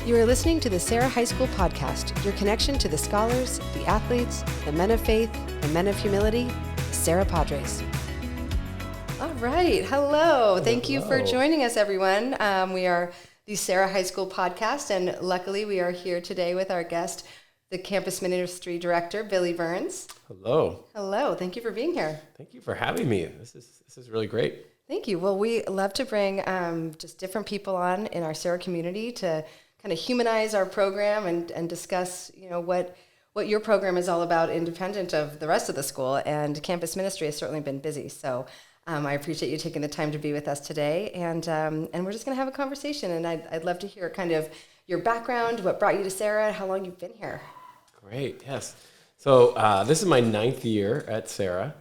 You are listening to the Serra High School Podcast, your connection to the scholars, the athletes, the men of faith, the men of humility, the Serra Padres. All right. Hello. Thank you for joining us, everyone. We are the Serra High School Podcast, and luckily we are here today with our guest, the Campus Ministry Director, Billy Byrnes. Hello. Hello. Thank you for being here. Thank you for having me. This is really great. Thank you. Well, we love to bring just different people on in our Serra community to kind of humanize our program and discuss, what your program is all about, independent of the rest of the school. And campus ministry has certainly been busy. So I appreciate you taking the time to be with us today. And we're just going to have a conversation. And I'd love to hear kind of your background, what brought you to Serra, how long you've been here. Great. Yes. So this is my 9th year at Serra,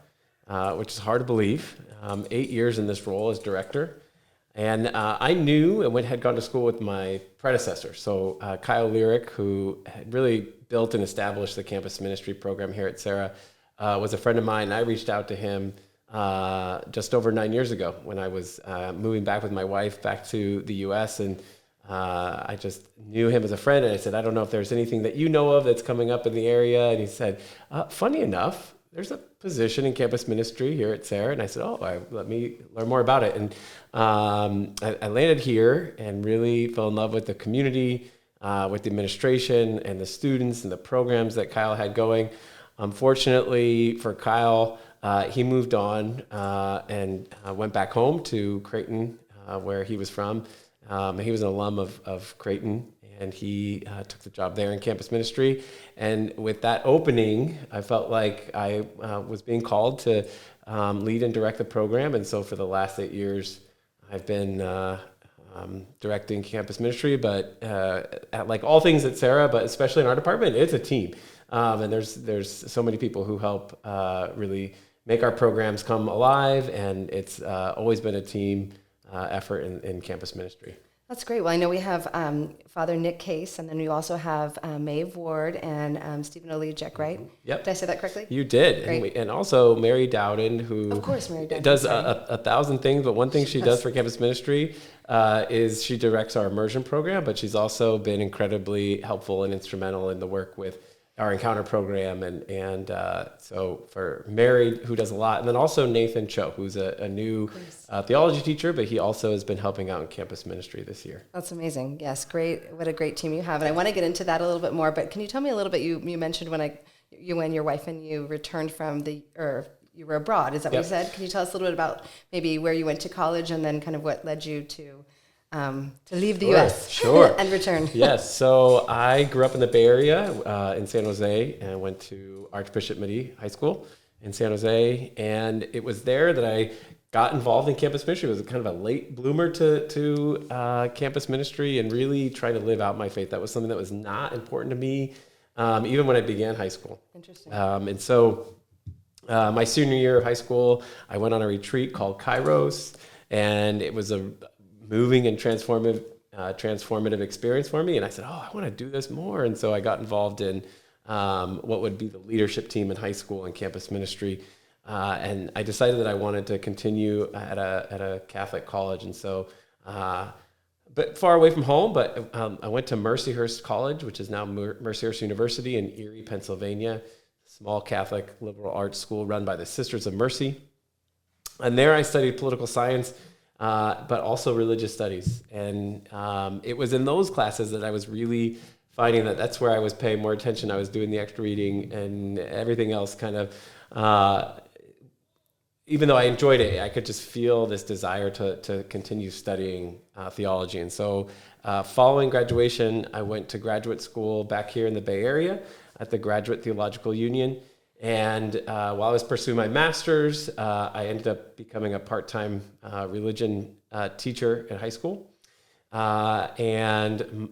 which is hard to believe. 8 years in this role as director. And I knew and had gone to school with my predecessor. So Kyle Lyric, who had really built and established the campus ministry program here at Serra, was a friend of mine. And I reached out to him just over 9 years ago when I was moving back with my wife back to the U.S. And I just knew him as a friend. And I said, I don't know if there's anything that you know of that's coming up in the area. And he said, funny enough, there's a position in campus ministry here at Serra. And I said, let me learn more about it. And I landed here and really fell in love with the community, with the administration and the students and the programs that Kyle had going. Unfortunately for Kyle, he moved on and went back home to Creighton, where he was from. He was an alum of Creighton, and he took the job there in campus ministry. And with that opening, I felt like I was being called to lead and direct the program. And so for the last 8 years, I've been directing campus ministry, but at like all things at Serra, but especially in our department, it's a team. And there's so many people who help really make our programs come alive. And it's always been a team effort in campus ministry. That's great. Well, I know we have Father Nick Case, and then we also have Maeve Ward and Stephen Olejek, right? Yep. Did I say that correctly? You did. Great. And also Mary Dowden, who of course, Mary Dowden, does a thousand things, but one thing she does for campus ministry is she directs our immersion program, but she's also been incredibly helpful and instrumental in the work with our encounter program. And so for Mary, who does a lot, and then also Nathan Cho, who's a new theology teacher, but he also has been helping out in campus ministry this year. That's amazing. Yes, great. What a great team you have. And I want to get into that a little bit more, but can you tell me a little bit, you mentioned when your wife and you returned from you were abroad, is that what you said? Can you tell us a little bit about maybe where you went to college and then kind of what led you to leave the U.S. and return? Yes. So I grew up in the Bay Area in San Jose and went to Archbishop Mitty High School in San Jose. And it was there that I got involved in campus ministry. It was kind of a late bloomer to campus ministry and really trying to live out my faith. That was something that was not important to me, even when I began high school. Interesting. And so my senior year of high school, I went on a retreat called Kairos, and it was a moving and transformative experience for me. And I said, I want to do this more. And so I got involved in what would be the leadership team in high school and campus ministry. And I decided that I wanted to continue at a Catholic college. And so, but far away from home, but I went to Mercyhurst College, which is now Mercyhurst University in Erie, Pennsylvania, small Catholic liberal arts school run by the Sisters of Mercy. And there I studied political science, but also religious studies. And it was in those classes that I was really finding that that's where I was paying more attention. I was doing the extra reading and everything else kind of, even though I enjoyed it, I could just feel this desire to continue studying theology. And so following graduation, I went to graduate school back here in the Bay Area at the Graduate Theological Union. And while I was pursuing my master's, I ended up becoming a part-time religion teacher in high school. And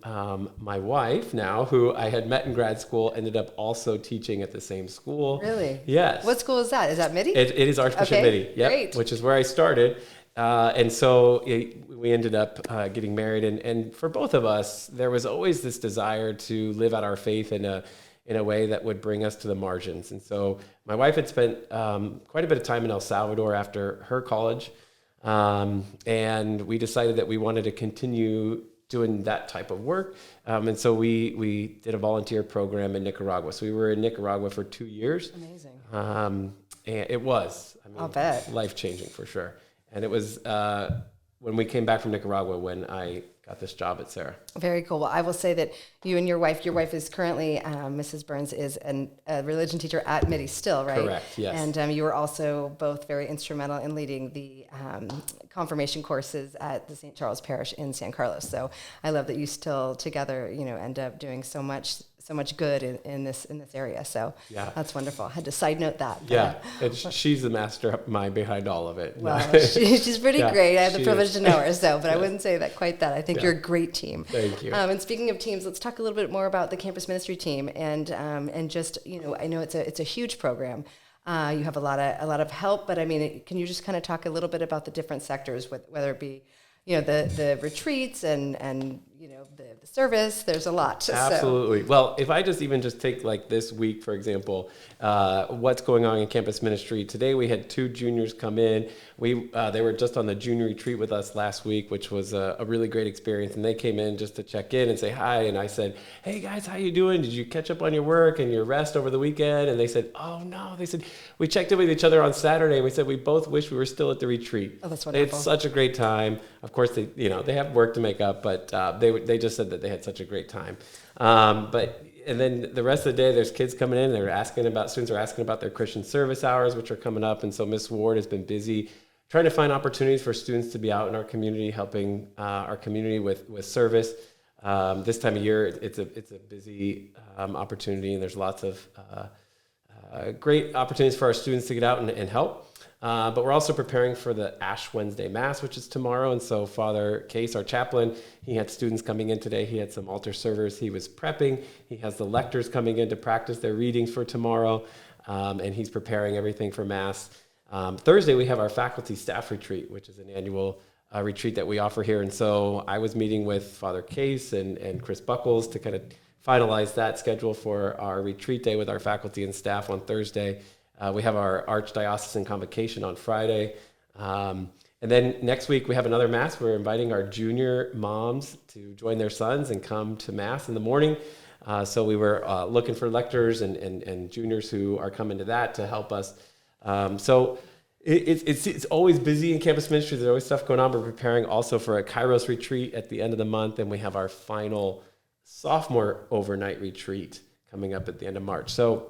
my wife now, who I had met in grad school, ended up also teaching at the same school. Really? Yes. What school is that? Is that Mitty? It is Archbishop Mitty, yep, great. Which is where I started. And so we ended up getting married. And for both of us, there was always this desire to live out our faith in a way that would bring us to the margins. And so my wife had spent quite a bit of time in El Salvador after her college. And we decided that we wanted to continue doing that type of work. And so we did a volunteer program in Nicaragua. So we were in Nicaragua for 2 years. Amazing. And it was, I'll bet. life-changing for sure. And it was when we came back from Nicaragua when I got this job at Serra. Very cool. Well, I will say that you and your wife is currently, Mrs. Byrnes is a religion teacher at MIDI still, right? Correct, yes. And you were also both very instrumental in leading the confirmation courses at the St. Charles Parish in San Carlos. So I love that you still together, end up doing so much good in this area. So yeah, that's wonderful. I had to side note that. Yeah, and she's the mastermind behind all of it. Well, she's pretty great. I have the privilege to know her, but I wouldn't say quite that. I think you're a great team. Thank you. And speaking of teams, let's talk a little bit more about the campus ministry team, and just I know it's a huge program. You have a lot of help, but I mean, can you just kind of talk a little bit about the different sectors, whether it be the retreats and the service? There's a lot. Absolutely. So. Well, if I just take like this week, for example, what's going on in campus ministry. Today we had 2 juniors come in. They were just on the junior retreat with us last week, which was a really great experience. And they came in just to check in and say hi. And I said, "Hey guys, how you doing? Did you catch up on your work and your rest over the weekend?" And they said, "Oh no." They said, "We checked in with each other on Saturday. And we said we both wish we were still at the retreat." Oh, that's wonderful. It's such a great time. Of course, they have work to make up, but they just said that they had such a great time. And then the rest of the day, there's kids coming in. Students are asking about their Christian service hours, which are coming up. And so Miss Ward has been busy trying to find opportunities for students to be out in our community, helping our community with service. This time of year, it's a busy opportunity, and there's lots of great opportunities for our students to get out and help. But we're also preparing for the Ash Wednesday Mass, which is tomorrow. And so Father Case, our chaplain, he had students coming in today. He had some altar servers he was prepping. He has the lectors coming in to practice their readings for tomorrow. And he's preparing everything for Mass. Thursday, we have our faculty staff retreat, which is an annual retreat that we offer here. And so I was meeting with Father Case and Chris Buckles to kind of finalize that schedule for our retreat day with our faculty and staff on Thursday. We have our Archdiocesan Convocation on Friday. And then next week, we have another Mass. We're inviting our junior moms to join their sons and come to Mass in the morning. So we were looking for lectors and juniors who are coming to that to help us. So it's always busy in campus ministry. There's always stuff going on. We're preparing also for a Kairos retreat at the end of the month. And we have our final sophomore overnight retreat coming up at the end of March. So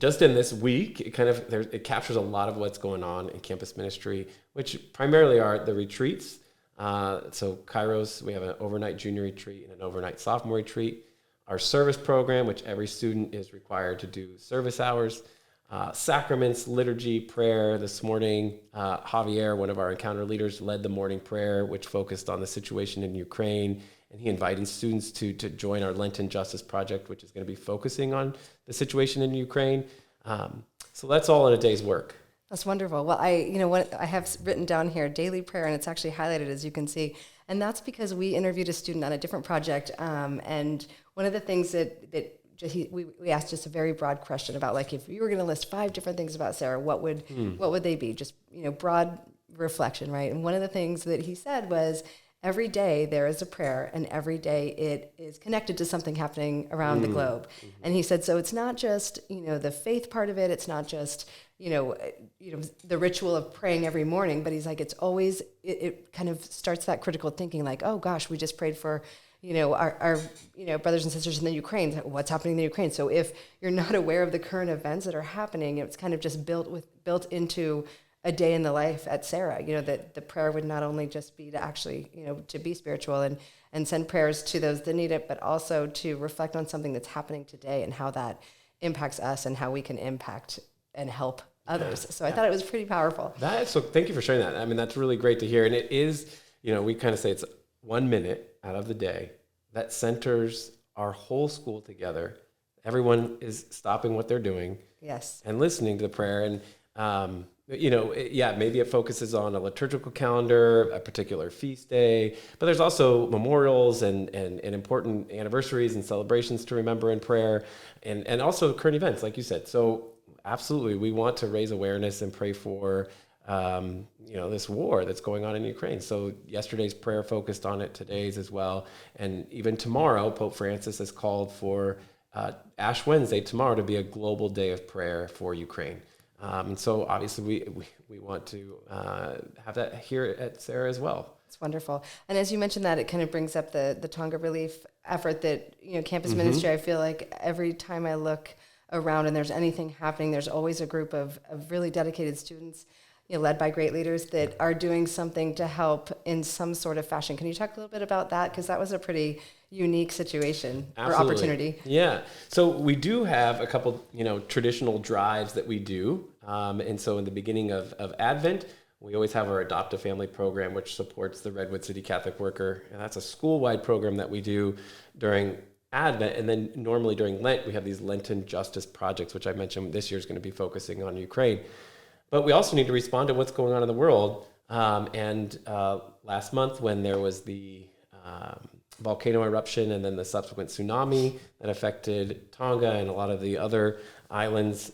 just in this week, it captures a lot of what's going on in campus ministry, which primarily are the retreats. So Kairos, we have an overnight junior retreat and an overnight sophomore retreat. Our service program, which every student is required to do service hours. Sacraments, liturgy, prayer. This morning, Javier, one of our encounter leaders, led the morning prayer, which focused on the situation in Ukraine. And he invited students to join our Lenten Justice Project, which is going to be focusing on the situation in Ukraine. So that's all in a day's work. That's wonderful. Well, I have written down here daily prayer, and it's actually highlighted, as you can see. And that's because we interviewed a student on a different project. And one of the things that we asked just a very broad question about, like, if you were going to list 5 different things about Serra, what would they be? Just, broad reflection, right? And one of the things that he said was, every day there is a prayer, and every day it is connected to something happening around the globe. Mm-hmm. And he said, so it's not just, the faith part of it. It's not just, the ritual of praying every morning, but he's like, it's always, it kind of starts that critical thinking, like, oh gosh, we just prayed for, our brothers and sisters in the Ukraine. What's happening in the Ukraine? So if you're not aware of the current events that are happening, it's kind of just built into a day in the life at Serra, that the prayer would not only just be to actually, to be spiritual and send prayers to those that need it, but also to reflect on something that's happening today and how that impacts us and how we can impact and help others. So I thought it was pretty powerful. So thank you for sharing that. I mean, that's really great to hear. And it is, we kind of say it's 1 minute out of the day that centers our whole school together. Everyone is stopping what they're doing. Yes. And listening to the prayer. And, maybe it focuses on a liturgical calendar, a particular feast day, but there's also memorials and important anniversaries and celebrations to remember in prayer, and also current events, like you said. So absolutely, we want to raise awareness and pray for this war that's going on in Ukraine. So yesterday's prayer focused on it, today's as well. And even tomorrow, Pope Francis has called for Ash Wednesday tomorrow to be a global day of prayer for Ukraine. And so obviously we want to have that here at Serra as well. It's wonderful. And as you mentioned that, it kind of brings up the Tonga relief effort that, campus ministry, I feel like every time I look around and there's anything happening, there's always a group of really dedicated students, led by great leaders that are doing something to help in some sort of fashion. Can you talk a little bit about that? Because that was a pretty unique situation or opportunity. Yeah. So we do have a couple, traditional drives that we do. And so in the beginning of Advent, we always have our Adopt a Family program, which supports the Redwood City Catholic Worker. And that's a school-wide program that we do during Advent. And then normally during Lent, we have these Lenten Justice projects, which I mentioned this year is going to be focusing on Ukraine. But we also need to respond to what's going on in the world. And last month, when there was the volcano eruption and then the subsequent tsunami that affected Tonga and a lot of the other islands,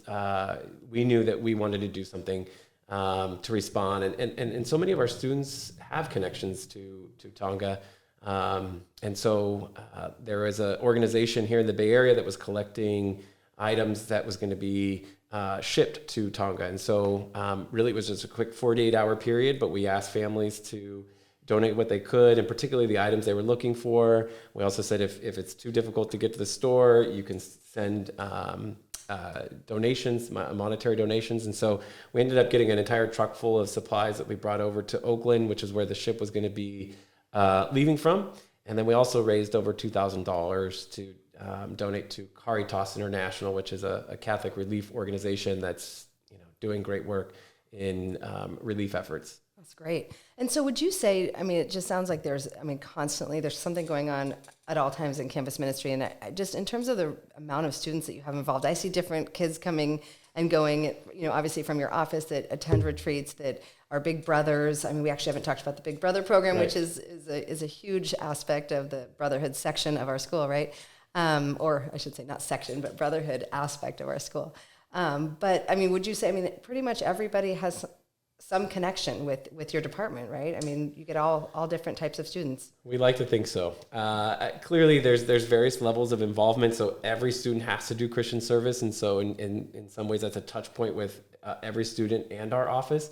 we knew that we wanted to do something to respond. And so many of our students have connections to Tonga. And so there is an organization here in the Bay Area that was collecting items that was going to be shipped to Tonga. And so really it was just a quick 48-hour period, but we asked families to donate what they could, and particularly the items they were looking for. We also said if it's too difficult to get to the store, you can send donations, monetary donations. And so we ended up getting an entire truck full of supplies that we brought over to Oakland, which is where the ship was going to be leaving from. And then we also raised over $2,000 to donate to Caritas International, which is a Catholic relief organization that's doing great work in relief efforts. That's great. And so would you say, it just sounds like constantly there's something going on at all times in campus ministry. And just in terms of the amount of students that you have involved, I see different kids coming and going, obviously from your office that attend retreats that are big brothers. We actually haven't talked about the Big Brother program, right, which is a huge aspect of the Brotherhood section of our school, right? Or I should say not section, but Brotherhood aspect of our school. But would you say, pretty much everybody has some connection with your department, right? You get all different types of students. We like to think so. Clearly, there's various levels of involvement. So every student has to do Christian service, and so in some ways that's a touch point with every student and our office.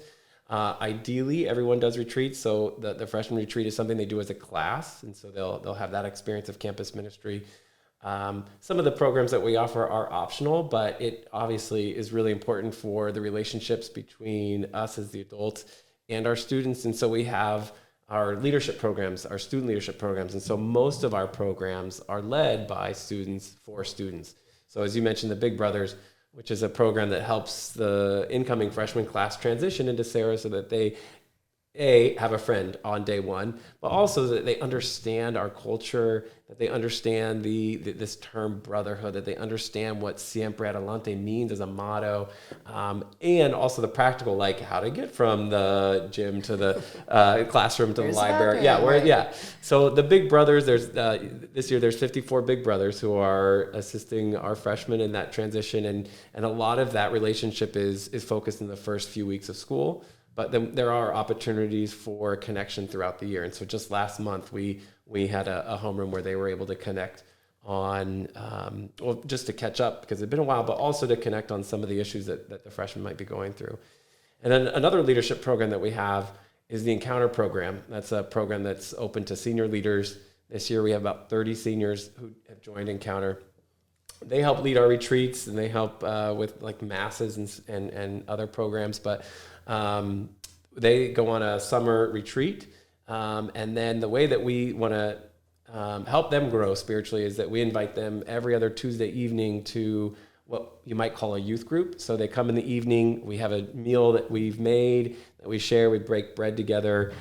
Ideally, everyone does retreats. So the freshman retreat is something they do as a class, and so they'll have that experience of campus ministry. Some of the programs that we offer are optional, but it obviously is really important for the relationships between us as the adults and our students. And so we have our leadership programs, our student leadership programs. And so most of our programs are led by students for students. So as you mentioned, the Big Brothers, which is a program that helps the incoming freshman class transition into Serra so that they have a friend on day one, but also that they understand our culture, that they understand this term brotherhood, that they understand what Siempre Adelante means as a motto, and also the practical, like how to get from the gym to the classroom to the library. So the Big Brothers, there's this year there's 54 Big Brothers who are assisting our freshmen in that transition, and a lot of that relationship is focused in the first few weeks of school. But then there are opportunities for connection throughout the year. And so just last month, we had a homeroom where they were able to connect on, just to catch up because it's been a while, but also to connect on some of the issues that the freshmen might be going through. And then another leadership program that we have is the Encounter program. That's a program that's open to senior leaders. This year we have about 30 seniors who have joined Encounter. They help lead our retreats and they help with like masses and other programs, but they go on a summer retreat. And then the way that we want to help them grow spiritually is that we invite them every other Tuesday evening to what you might call a youth group. So they come in the evening, we have a meal that we've made, that we share, we break bread together,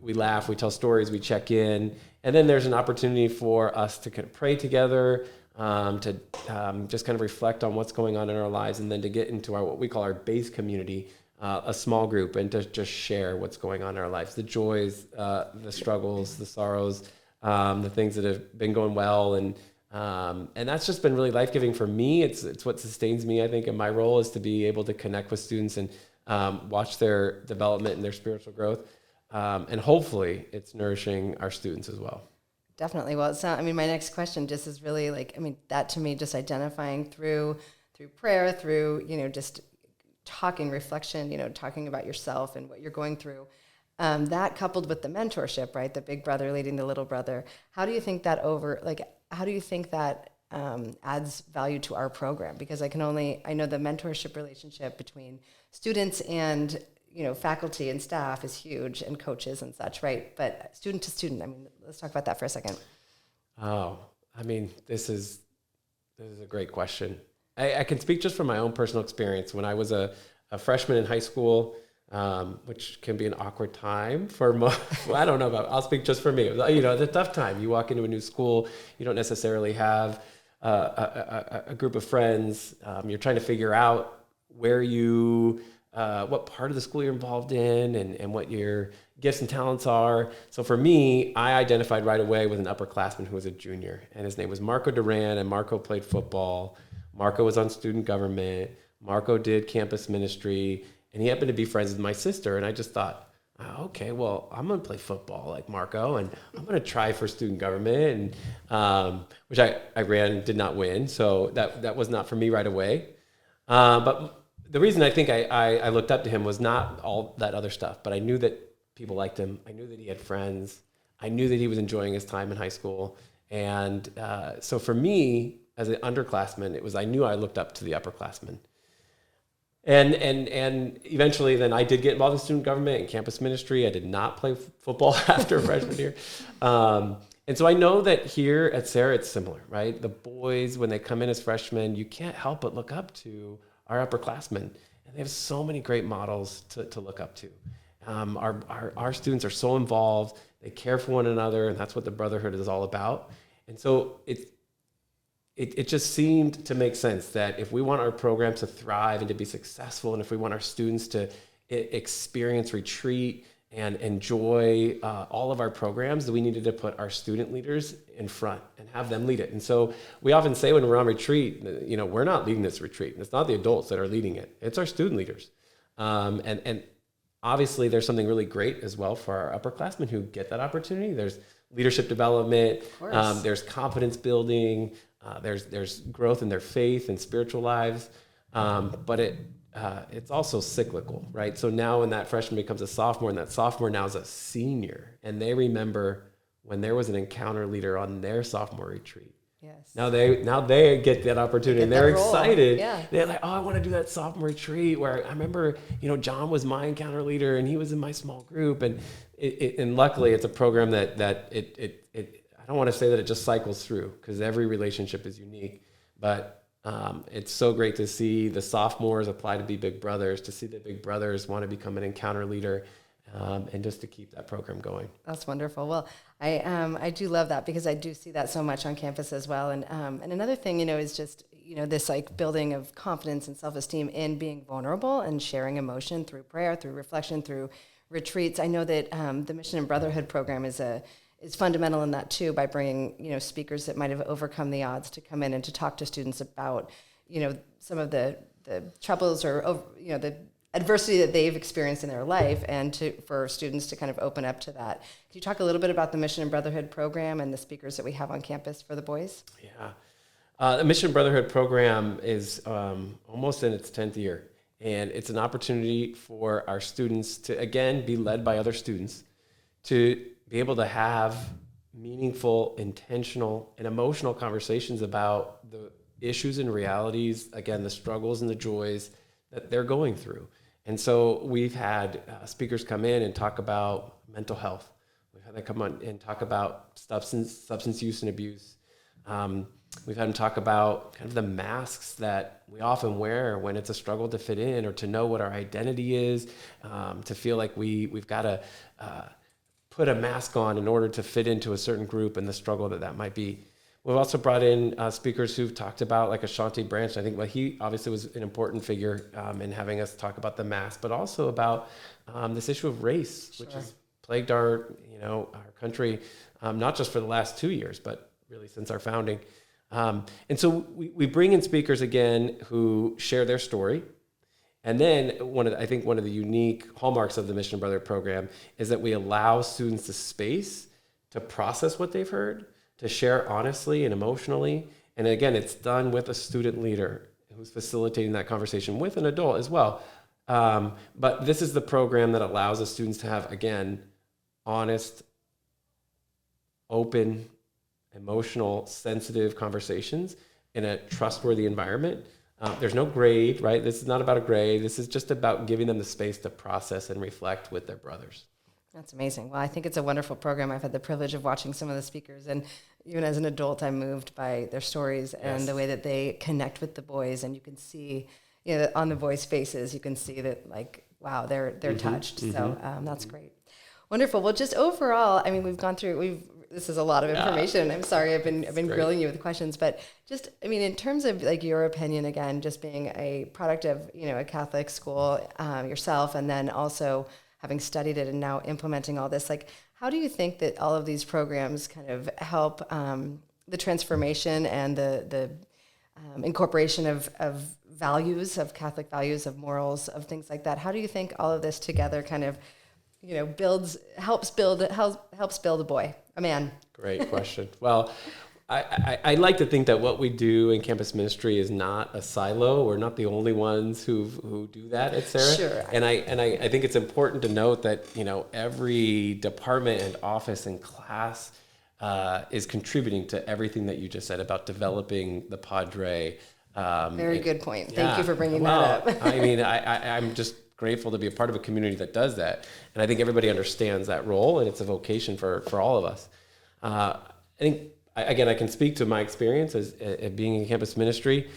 we laugh, we tell stories, we check in. And then there's an opportunity for us to kind of pray together, to just kind of reflect on what's going on in our lives, and then to get into what we call our base community, a small group, and to just share what's going on in our lives, the joys, the struggles, the sorrows, the things that have been going well. And that's just been really life-giving for me. It's what sustains me, I think, in my role is to be able to connect with students and watch their development and their spiritual growth. And hopefully it's nourishing our students as well. Definitely. Well, my next question just is really that to me, just identifying through prayer, through, just talking, reflection, talking about yourself and what you're going through. That coupled with the mentorship, right? The big brother leading the little brother. How do you think that adds value to our program? Because I know the mentorship relationship between students and, faculty and staff is huge, and coaches and such, right? But student to student, let's talk about that for a second. Oh, this is a great question. I can speak just from my own personal experience. When I was a freshman in high school, which can be an awkward time for I don't know I'll speak just for me. It's a tough time. You walk into a new school, you don't necessarily have a group of friends. You're trying to figure out where what part of the school you're involved in and what your gifts and talents are. So for me, I identified right away with an upperclassman who was a junior, and his name was Marco Duran, and Marco played football. Marco was on student government. Marco did campus ministry, and he happened to be friends with my sister. And I just thought, okay, well, I'm going to play football like Marco, and I'm going to try for student government, and which I ran and did not win. So that was not for me right away. But the reason I think I looked up to him was not all that other stuff, but I knew that people liked him. I knew that he had friends. I knew that he was enjoying his time in high school. And so for me, as an underclassman, I knew I looked up to the upperclassmen. And eventually then I did get involved in student government and campus ministry. I did not play football after freshman year. And so I know that here at Serra, it's similar, right? The boys, when they come in as freshmen, you can't help but look up to our upperclassmen. And they have so many great models to look up to. Our students are so involved. They care for one another, and that's what the Brotherhood is all about. And so it just seemed to make sense that if we want our program to thrive and to be successful, and if we want our students to experience retreat and enjoy all of our programs, that we needed to put our student leaders in front and have them lead it. And so we often say when we're on retreat, we're not leading this retreat. It's not the adults that are leading it. It's our student leaders. And obviously there's something really great as well for our upperclassmen who get that opportunity. There's leadership development. There's confidence building. There's growth in their faith and spiritual lives. But it's also cyclical, right? So now when that freshman becomes a sophomore, and that sophomore now is a senior, and they remember when there was an encounter leader on their sophomore retreat. Yes. Now they get that opportunity, and they're excited. Yeah. They're like, I want to do that sophomore retreat where I remember, John was my encounter leader and he was in my small group. And and luckily it's a program that I don't want to say that it just cycles through, because every relationship is unique, but it's so great to see the sophomores apply to be big brothers, to see the big brothers want to become an encounter leader, and just to keep that program going. That's wonderful. Well, I do love that, because I do see that so much on campus as well. And another thing, is just, this building of confidence and self-esteem in being vulnerable and sharing emotion through prayer, through reflection, through retreats. I know that the Mission and Brotherhood program is fundamental in that too, by bringing, speakers that might have overcome the odds to come in and to talk to students about, some of the troubles or, the adversity that they've experienced in their life, and for students to kind of open up to that. Can you talk a little bit about the Mission and Brotherhood program and the speakers that we have on campus for the boys? Yeah. The Mission and Brotherhood program is almost in its 10th year. And it's an opportunity for our students to, again, be led by other students, to be able to have meaningful, intentional, and emotional conversations about the issues and realities, again, the struggles and the joys that they're going through. And so we've had speakers come in and talk about mental health. We've had them come on and talk about substance use and abuse. We've had them talk about kind of the masks that we often wear when it's a struggle to fit in, or to know what our identity is, to feel like we've got to put a mask on in order to fit into a certain group, and the struggle that might be. We've also brought in speakers who've talked about, like Ashanti Branch. I think he obviously was an important figure in having us talk about the mask, but also about this issue of race, which has plagued our country, not just for the last 2 years, but really since our founding. And so we bring in speakers again who share their story, And then I think one of the unique hallmarks of the Mission Brother program is that we allow students the space to process what they've heard, to share honestly and emotionally. And again, it's done with a student leader who's facilitating that conversation with an adult as well. But this is the program that allows the students to have, again, honest, open, emotional, sensitive conversations in a trustworthy environment. There's no grade, right? This is not about a grade. This is just about giving them the space to process and reflect with their brothers. That's amazing. Well, I think it's a wonderful program. I've had the privilege of watching some of the speakers, and even as an adult, I'm moved by their stories and the way that they connect with the boys. And you can see, on the boys' faces, you can see that, like, wow, they're touched. So that's great. Wonderful. Well, just overall, I mean, we've gone through. This is a lot of information. I'm sorry, I've been grilling you with questions, but just, I mean, in terms of like your opinion, again, just being a product of, a Catholic school yourself, and then also having studied it and now implementing all this, like, how do you think that all of these programs kind of help the transformation and the incorporation of values, of Catholic values, of morals, of things like that? How do you think all of this together kind of helps build a boy, a man? Great question. Well, I like to think that what we do in campus ministry is not a silo. We're not the only ones who do that at Serra. Sure. And I think it's important to note that every department and office and class is contributing to everything that you just said about developing the Padre. Very good point. Thank you for bringing that up. I mean, I'm just grateful to be a part of a community that does that. And I think everybody understands that role, and it's a vocation for all of us. I think, again, I can speak to my experience as being in campus ministry.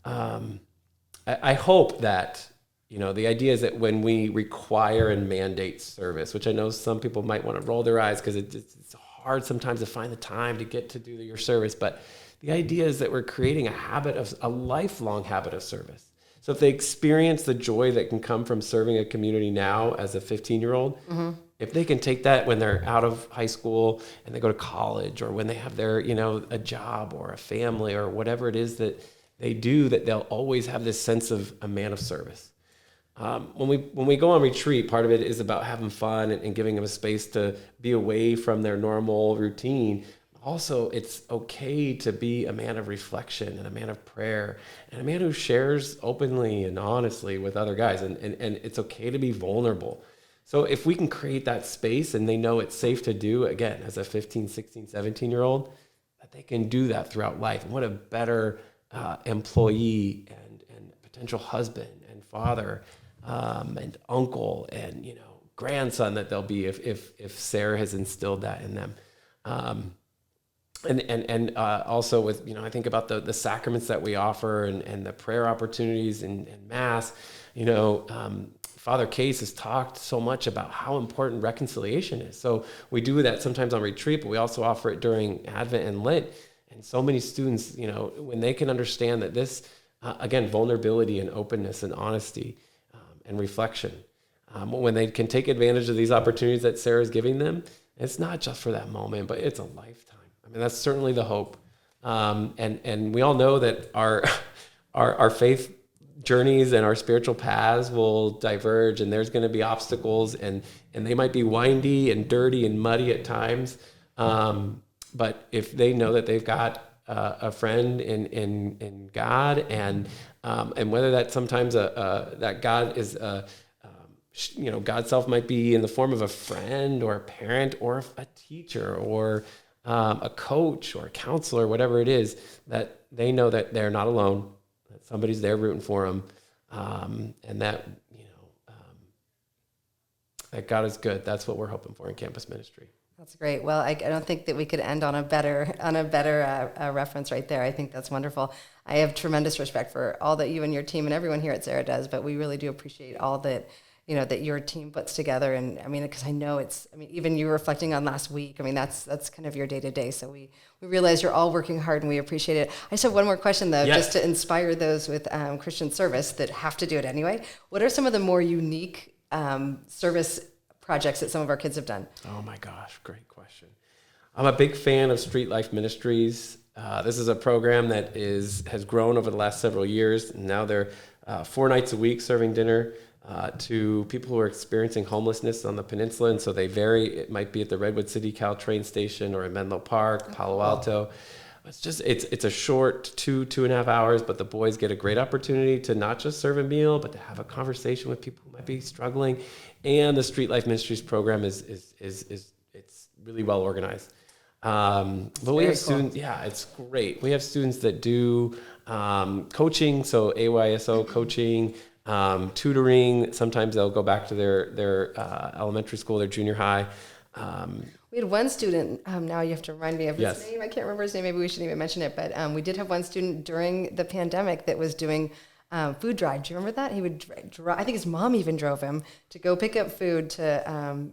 I hope that, the idea is that when we require and mandate service, which I know some people might want to roll their eyes because it's hard sometimes to find the time to get to do your service, but the idea is that we're creating a lifelong habit of service. So if they experience the joy that can come from serving a community now as a 15-year-old, if they can take that when they're out of high school and they go to college, or when they have their, a job or a family or whatever it is that they do, that they'll always have this sense of a man of service. When we go on retreat, part of it is about having fun and giving them a space to be away from their normal routine. Also, it's okay to be a man of reflection and a man of prayer and a man who shares openly and honestly with other guys. And it's okay to be vulnerable. So if we can create that space and they know it's safe to do, again, as a 15, 16, 17-year-old, that they can do that throughout life. And what a better employee and potential husband and father and uncle and, grandson that they'll be if Sarah has instilled that in them. And also with, I think about the sacraments that we offer and the prayer opportunities and Mass. Father Case has talked so much about how important reconciliation is. So we do that sometimes on retreat, but we also offer it during Advent and Lent. And so many students, when they can understand that this, again, vulnerability and openness and honesty and reflection, when they can take advantage of these opportunities that Sarah's giving them, it's not just for that moment, but it's a lifetime. I mean, that's certainly the hope. And we all know that our faith journeys and our spiritual paths will diverge, and there's going to be obstacles, and they might be windy and dirty and muddy at times. But if they know that they've got a friend in God, and whether that sometimes that God is God's self might be in the form of a friend or a parent or a teacher or a coach or a counselor, whatever it is, that they know that they're not alone, that somebody's there rooting for them, and that that God is good. That's what we're hoping for in campus ministry. That's great. Well, I don't think that we could end on a better reference right there. I think that's wonderful. I have tremendous respect for all that you and your team and everyone here at Serra does, but we really do appreciate all that that your team puts together. And I mean, because I know even you reflecting on last week, I mean, that's kind of your day to day. So we realize you're all working hard, and we appreciate it. I just have one more question though, yes, just to inspire those with Christian service that have to do it anyway. What are some of the more unique service projects that some of our kids have done? Oh my gosh, great question. I'm a big fan of Street Life Ministries. This is a program that has grown over the last several years, and now they're 4 nights a week serving dinner to people who are experiencing homelessness on the peninsula. And so they vary. It might be at the Redwood City Cal train station or in Menlo Park, Palo Alto. It's a short 2.5 hours, but the boys get a great opportunity to not just serve a meal, but to have a conversation with people who might be struggling. And the Street Life Ministries program is it's really well organized. But we have students, it's great. We have students that do coaching, so AYSO coaching, tutoring. Sometimes they'll go back to their elementary school, their junior high. We had one student, now you have to remind me of his Yes. name. I can't remember his name. Maybe we shouldn't even mention it. But we did have one student during the pandemic that was doing food drive. Do you remember that? He would I think his mom even drove him to go pick up food to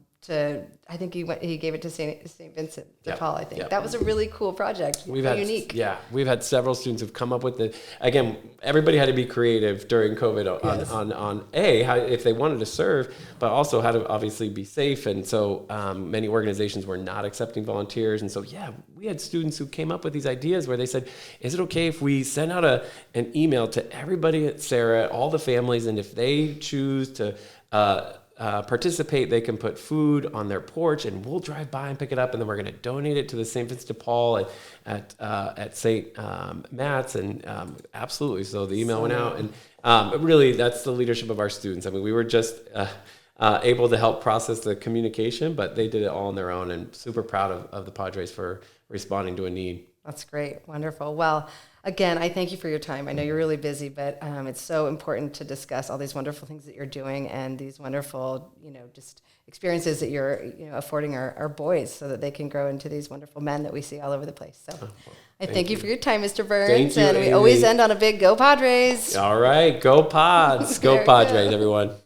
I think he gave it to St. Vincent de Paul, I think. That was a really cool project. Unique. Yeah, we've had several students who've come up with it. Again, everybody had to be creative during COVID on how if they wanted to serve, but also how to obviously be safe. And so many organizations were not accepting volunteers. And so, we had students who came up with these ideas where they said, is it okay if we send out an email to everybody at Serra, all the families, and if they choose to participate, they can put food on their porch and we'll drive by and pick it up, and then we're going to donate it to the St. Vincent de Paul at St. Matt's. And absolutely, so the email went out, and really that's the leadership of our students. I mean, we were just able to help process the communication, but they did it all on their own, and super proud of the Padres for responding to a need. That's great. Wonderful. Well, again, I thank you for your time. I know you're really busy, but it's so important to discuss all these wonderful things that you're doing and these wonderful, just experiences that you're, affording our boys so that they can grow into these wonderful men that we see all over the place. So I thank you for your time, Mr. Byrnes. Thank you, and we Amy. always end on a big Go Padres. All right. Go Pods. Go Padres, everyone.